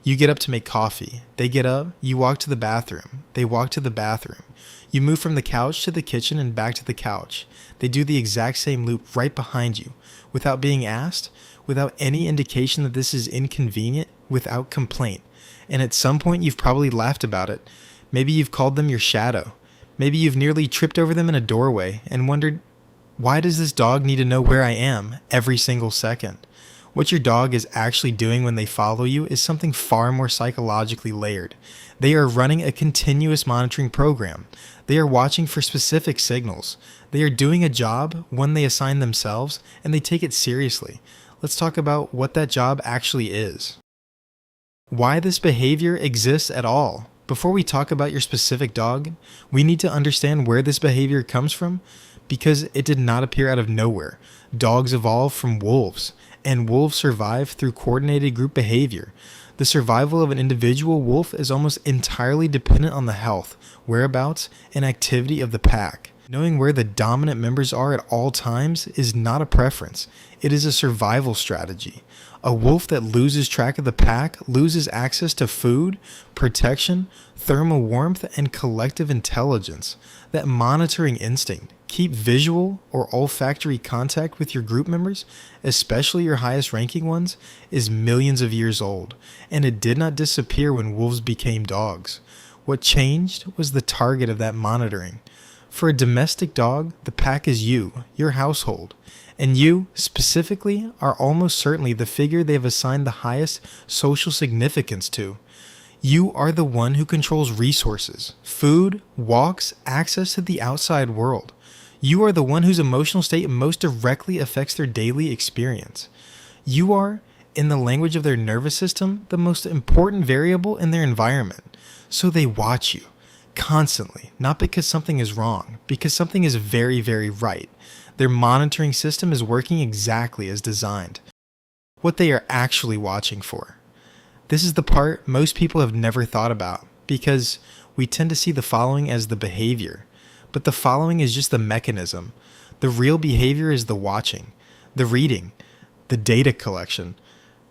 You get up to make coffee. They get up, you walk to the bathroom. They walk to the bathroom. You move from the couch to the kitchen and back to the couch. They do the exact same loop right behind you, without being asked, without any indication that this is inconvenient, without complaint. And at some point you've probably laughed about it. Maybe you've called them your shadow. Maybe you've nearly tripped over them in a doorway and wondered, why does this dog need to know where I am every single second? What your dog is actually doing when they follow you is something far more psychologically layered. They are running a continuous monitoring program. They are watching for specific signals. They are doing a job, one they assign themselves, and they take it seriously. Let's talk about what that job actually is. Why this behavior exists at all. Before we talk about your specific dog, we need to understand where this behavior comes from, because it did not appear out of nowhere. Dogs evolved from wolves, and wolves survive through coordinated group behavior. The survival of an individual wolf is almost entirely dependent on the health, whereabouts, and activity of the pack. Knowing where the dominant members are at all times is not a preference. It is a survival strategy. A wolf that loses track of the pack loses access to food, protection, thermal warmth, and collective intelligence. That monitoring instinct, keep visual or olfactory contact with your group members, especially your highest ranking ones, is millions of years old, and it did not disappear when wolves became dogs. What changed was the target of that monitoring. For a domestic dog, the pack is you, your household. And you, specifically, are almost certainly the figure they have assigned the highest social significance to. You are the one who controls resources, food, walks, access to the outside world. You are the one whose emotional state most directly affects their daily experience. You are, in the language of their nervous system, the most important variable in their environment. So they watch you, constantly, not because something is wrong, because something is very, very right. Their monitoring system is working exactly as designed. What they are actually watching for. This is the part most people have never thought about, because we tend to see the following as the behavior. But the following is just the mechanism. The real behavior is the watching, the reading, the data collection.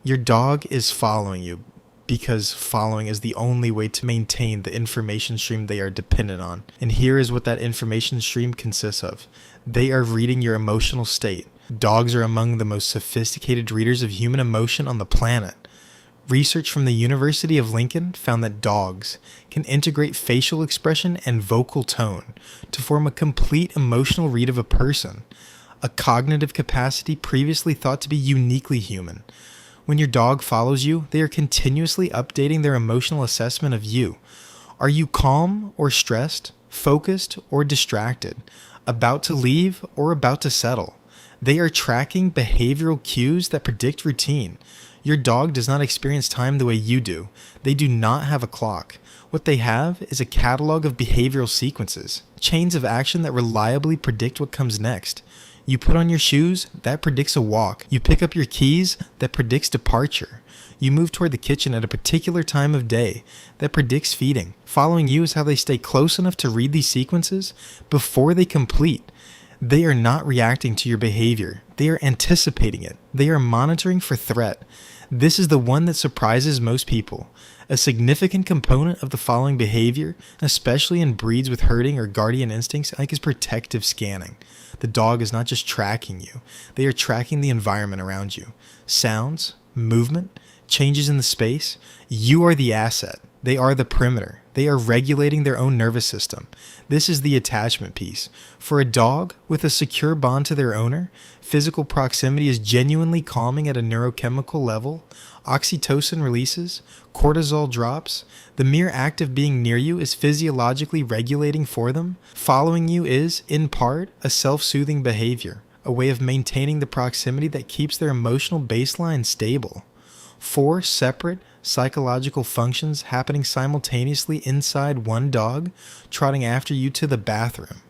Your dog is following you because following is the only way to maintain the information stream they are dependent on. And here is what that information stream consists of. They are reading your emotional state. Dogs are among the most sophisticated readers of human emotion on the planet. Research from the University of Lincoln found that dogs can integrate facial expression and vocal tone to form a complete emotional read of a person, a cognitive capacity previously thought to be uniquely human. When your dog follows you, they are continuously updating their emotional assessment of you. Are you calm or stressed, focused or distracted, about to leave or about to settle? They are tracking behavioral cues that predict routine. Your dog does not experience time the way you do. They do not have a clock. What they have is a catalog of behavioral sequences, chains of action that reliably predict what comes next. You put on your shoes, that predicts a walk. You pick up your keys, that predicts departure. You move toward the kitchen at a particular time of day, that predicts feeding. Following you is how they stay close enough to read these sequences before they complete. They are not reacting to your behavior. They are anticipating it. They are monitoring for threat. This is the one that surprises most people. A significant component of the following behavior, especially in breeds with herding or guardian instincts, is protective scanning. The dog is not just tracking you. They are tracking the environment around you. Sounds, movement, changes in the space. You are the asset. They are the perimeter. They are regulating their own nervous system. This is the attachment piece. For a dog with a secure bond to their owner, physical proximity is genuinely calming at a neurochemical level. Oxytocin releases, cortisol drops. The mere act of being near you is physiologically regulating for them. Following you is, in part, a self-soothing behavior, a way of maintaining the proximity that keeps their emotional baseline stable. 4 separate psychological functions happening simultaneously inside one dog trotting after you to the bathroom.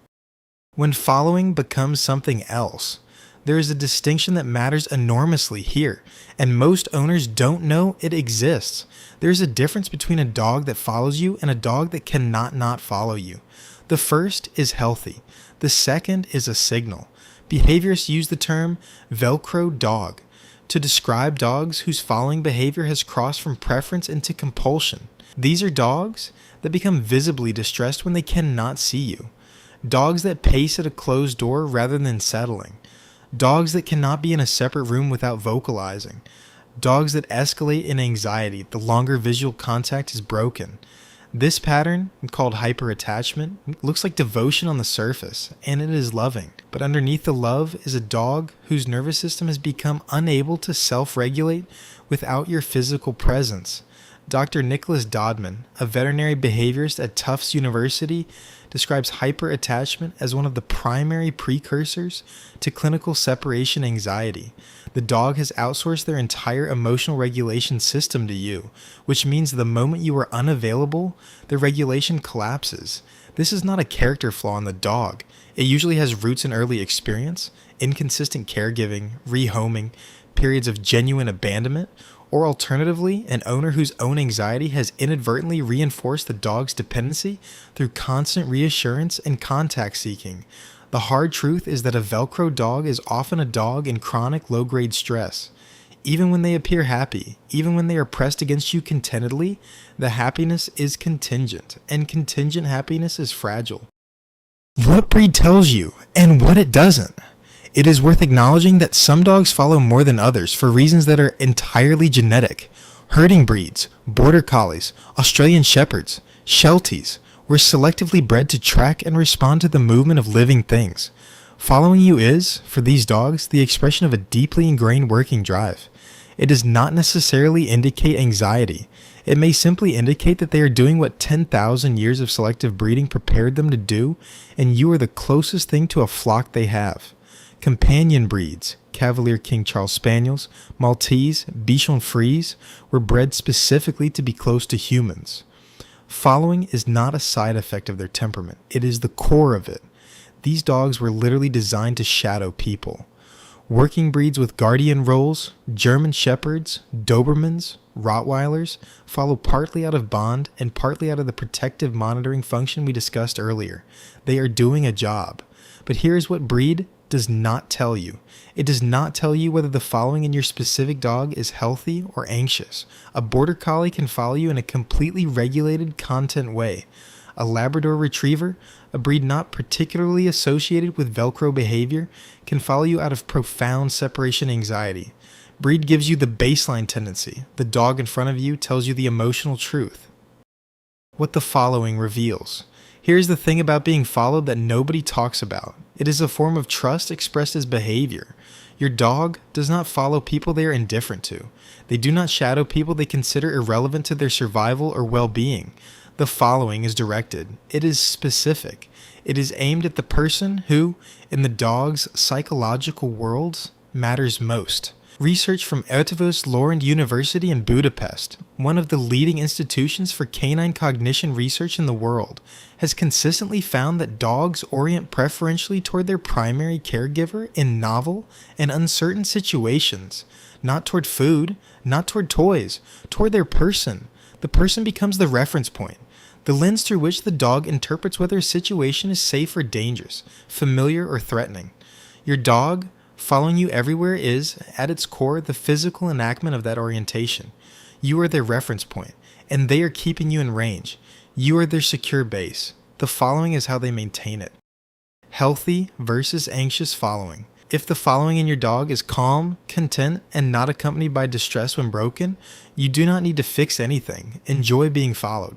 When following becomes something else, there is a distinction that matters enormously here, and most owners don't know it exists. There is a difference between a dog that follows you and a dog that cannot not follow you. The first is healthy. The second is a signal. Behaviorists use the term Velcro dog. to describe dogs whose following behavior has crossed from preference into compulsion. These are dogs that become visibly distressed when they cannot see you. Dogs that pace at a closed door rather than settling. Dogs that cannot be in a separate room without vocalizing. Dogs that escalate in anxiety the longer visual contact is broken. This pattern, called hyperattachment, looks like devotion on the surface, and it is loving. But underneath the love is a dog whose nervous system has become unable to self-regulate without your physical presence. Dr. Nicholas Dodman, a veterinary behaviorist at Tufts University, describes hyperattachment as one of the primary precursors to clinical separation anxiety. The dog has outsourced their entire emotional regulation system to you, which means the moment you are unavailable, the regulation collapses. This is not a character flaw in the dog. It usually has roots in early experience, inconsistent caregiving, rehoming, periods of genuine abandonment, or alternatively, an owner whose own anxiety has inadvertently reinforced the dog's dependency through constant reassurance and contact seeking. The hard truth is that a Velcro dog is often a dog in chronic low-grade stress. Even when they appear happy, even when they are pressed against you contentedly, the happiness is contingent, and contingent happiness is fragile. What breed tells you, and what it doesn't? It is worth acknowledging that some dogs follow more than others for reasons that are entirely genetic. Herding breeds, border collies, Australian shepherds, shelties were selectively bred to track and respond to the movement of living things. Following you is, for these dogs, the expression of a deeply ingrained working drive. It does not necessarily indicate anxiety. It may simply indicate that they are doing what 10,000 years of selective breeding prepared them to do, and you are the closest thing to a flock they have. Companion breeds, Cavalier King Charles Spaniels, Maltese, Bichon Frise, were bred specifically to be close to humans. Following is not a side effect of their temperament. It is the core of it. These dogs were literally designed to shadow people. Working breeds with guardian roles, German Shepherds, Dobermans, Rottweilers, follow partly out of bond and partly out of the protective monitoring function we discussed earlier. They are doing a job. But here is what breed does not tell you. It does not tell you whether the following in your specific dog is healthy or anxious. A border collie can follow you in a completely regulated content way. A Labrador Retriever, a breed not particularly associated with Velcro behavior, can follow you out of profound separation anxiety. Breed gives you the baseline tendency. The dog in front of you tells you the emotional truth. What the following reveals. Here's the thing about being followed that nobody talks about. It is a form of trust expressed as behavior. Your dog does not follow people they are indifferent to. They do not shadow people they consider irrelevant to their survival or well-being. The following is directed. It is specific. It is aimed at the person who, in the dog's psychological worlds, matters most. Research from Eötvös Loránd University in Budapest, one of the leading institutions for canine cognition research in the world, has consistently found that dogs orient preferentially toward their primary caregiver in novel and uncertain situations, not toward food, not toward toys, toward their person. The person becomes the reference point, the lens through which the dog interprets whether a situation is safe or dangerous, familiar or threatening. Your dog, following you everywhere, is, at its core, the physical enactment of that orientation. You are their reference point, and they are keeping you in range. You are their secure base. The following is how they maintain it. Healthy versus anxious following. If the following in your dog is calm, content, and not accompanied by distress when broken, you do not need to fix anything. Enjoy being followed.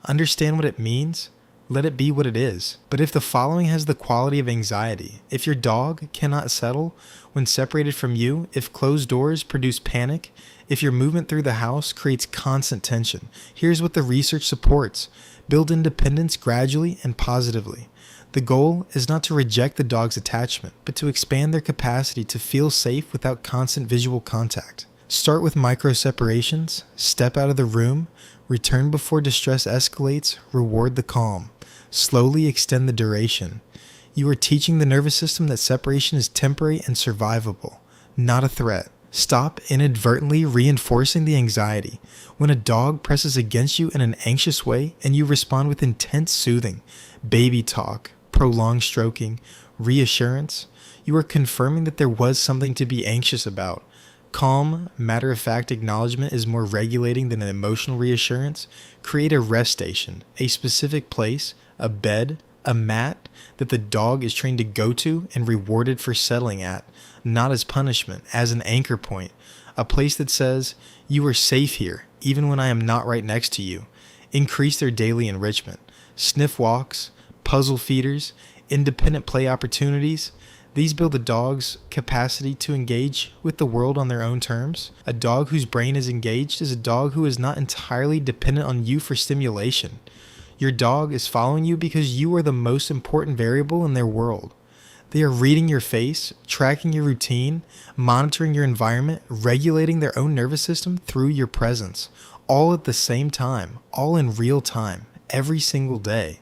Understand what it means. Let it be what it is. But if the following has the quality of anxiety, if your dog cannot settle when separated from you, if closed doors produce panic, if your movement through the house creates constant tension, here's what the research supports. Build independence gradually and positively. The goal is not to reject the dog's attachment, but to expand their capacity to feel safe without constant visual contact. Start with micro separations, step out of the room, return before distress escalates, reward the calm. Slowly extend the duration. You are teaching the nervous system that separation is temporary and survivable, not a threat. Stop inadvertently reinforcing the anxiety. When a dog presses against you in an anxious way and you respond with intense soothing, baby talk, prolonged stroking, reassurance, you are confirming that there was something to be anxious about. Calm, matter-of-fact acknowledgement is more regulating than an emotional reassurance. Create a rest station, a specific place, a bed, a mat that the dog is trained to go to and rewarded for settling at, not as punishment, as an anchor point. A place that says, you are safe here, even when I am not right next to you. Increase their daily enrichment. Sniff walks, puzzle feeders, independent play opportunities. These build a dog's capacity to engage with the world on their own terms. A dog whose brain is engaged is a dog who is not entirely dependent on you for stimulation. Your dog is following you because you are the most important variable in their world. They are reading your face, tracking your routine, monitoring your environment, regulating their own nervous system through your presence, all at the same time, all in real time, every single day.